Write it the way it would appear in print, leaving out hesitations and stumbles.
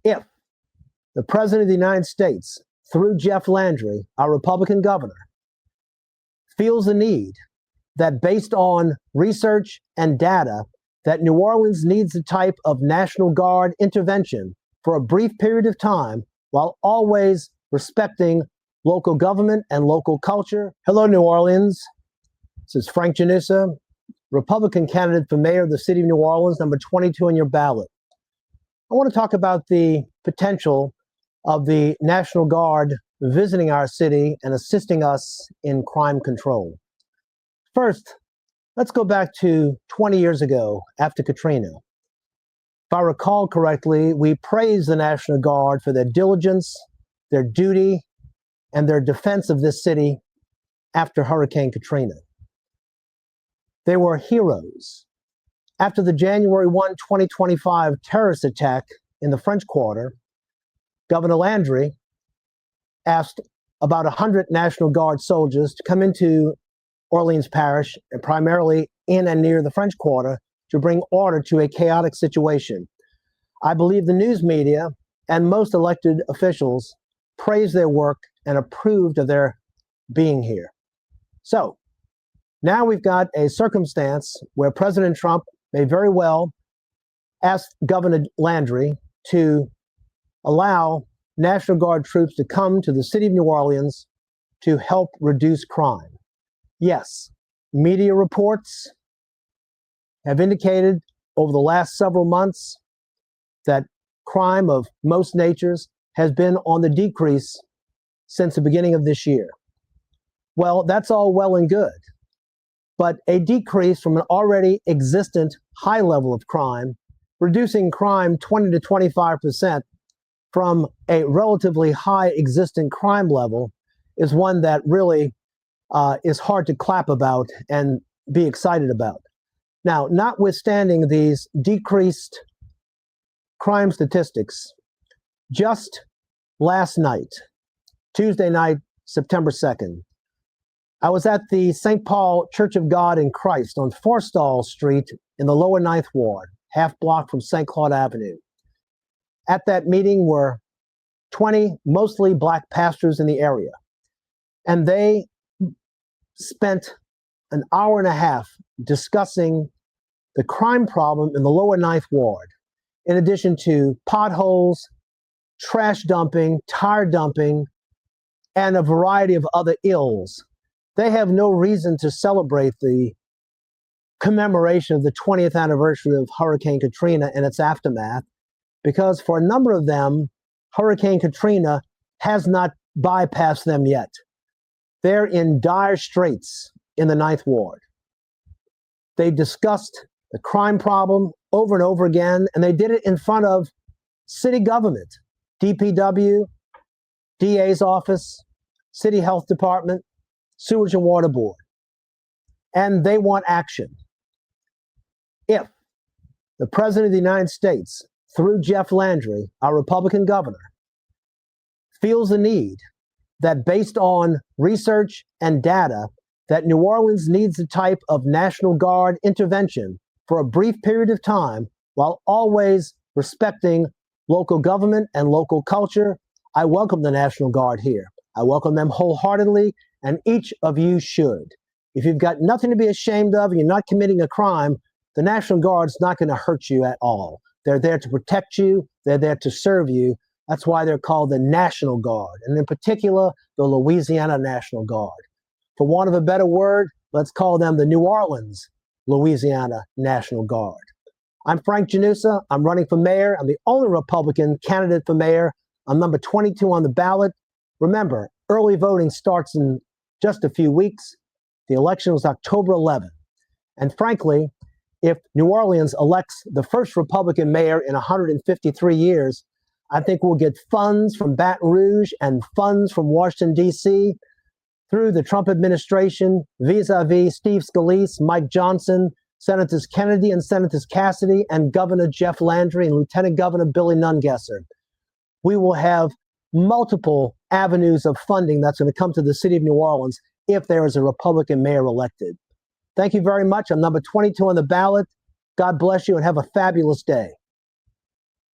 If the President of the United States, through Jeff Landry, our Republican governor, feels the need that based on research and data that New Orleans needs a type of National Guard intervention for a brief period of time while always respecting local government and local culture. Hello, New Orleans. This is Frank Janusa, Republican candidate for mayor of the city of New Orleans, number 22 on your ballot. I want to talk about the potential of the National Guard visiting our city and assisting us in crime control. First, let's go back to 20 years ago after Katrina. If I recall correctly, we praised the National Guard for their diligence, their duty, and their defense of this city after Hurricane Katrina. They were heroes. After the January 1, 2025 terrorist attack in the French Quarter, Governor Landry asked about 100 National Guard soldiers to come into Orleans Parish, and primarily in and near the French Quarter, to bring order to a chaotic situation. I believe the news media and most elected officials praised their work and approved of their being here. So now we've got a circumstance where President Trump may very well ask Governor Landry to allow National Guard troops to come to the city of New Orleans to help reduce crime. Yes, media reports have indicated over the last several months that crime of most natures has been on the decrease since the beginning of this year. Well, that's all well and good, but a decrease from an already existent high level of crime, reducing crime 20 to 25% from a relatively high existing crime level, is one that really is hard to clap about and be excited about. Now, notwithstanding these decreased crime statistics, just last night, Tuesday night, September 2nd, I was at the St. Paul Church of God in Christ on Forstall Street in the lower 9th Ward, half block from St. Claude Avenue. At that meeting were 20 mostly Black pastors in the area, and they spent an hour and a half discussing the crime problem in the lower 9th Ward, in addition to potholes, trash dumping, tire dumping, and a variety of other ills. They have no reason to celebrate the commemoration of the 20th anniversary of Hurricane Katrina and its aftermath, because for a number of them, Hurricane Katrina has not bypassed them yet. They're in dire straits in the 9th Ward. They discussed the crime problem over and over again, and they did it in front of city government, DPW, DA's office, City Health Department, Sewage and Water Board. And they want action. If the President of the United States, through Jeff Landry, our Republican governor, feels the need that based on research and data that New Orleans needs a type of National Guard intervention for a brief period of time while always respecting local government and local culture, I welcome the National Guard here. I welcome them wholeheartedly, and each of you should. If you've got nothing to be ashamed of and you're not committing a crime, the National Guard's not going to hurt you at all. They're there to protect you. They're there to serve you. That's why they're called the National Guard, and in particular, the Louisiana National Guard. For want of a better word, let's call them the New Orleans, Louisiana National Guard. I'm Frank Janusa. I'm running for mayor. I'm the only Republican candidate for mayor. I'm number 22 on the ballot. Remember, early voting starts in just a few weeks. The election was October 11th. And frankly, if New Orleans elects the first Republican mayor in 153 years, I think we'll get funds from Baton Rouge and funds from Washington, D.C. through the Trump administration, vis-a-vis Steve Scalise, Mike Johnson, Senators Kennedy and Senators Cassidy, and Governor Jeff Landry and Lieutenant Governor Billy Nungesser. We will have multiple avenues of funding that's going to come to the city of New Orleans if there is a Republican mayor elected. Thank you very much. I'm number 22 on the ballot. God bless you and have a fabulous day.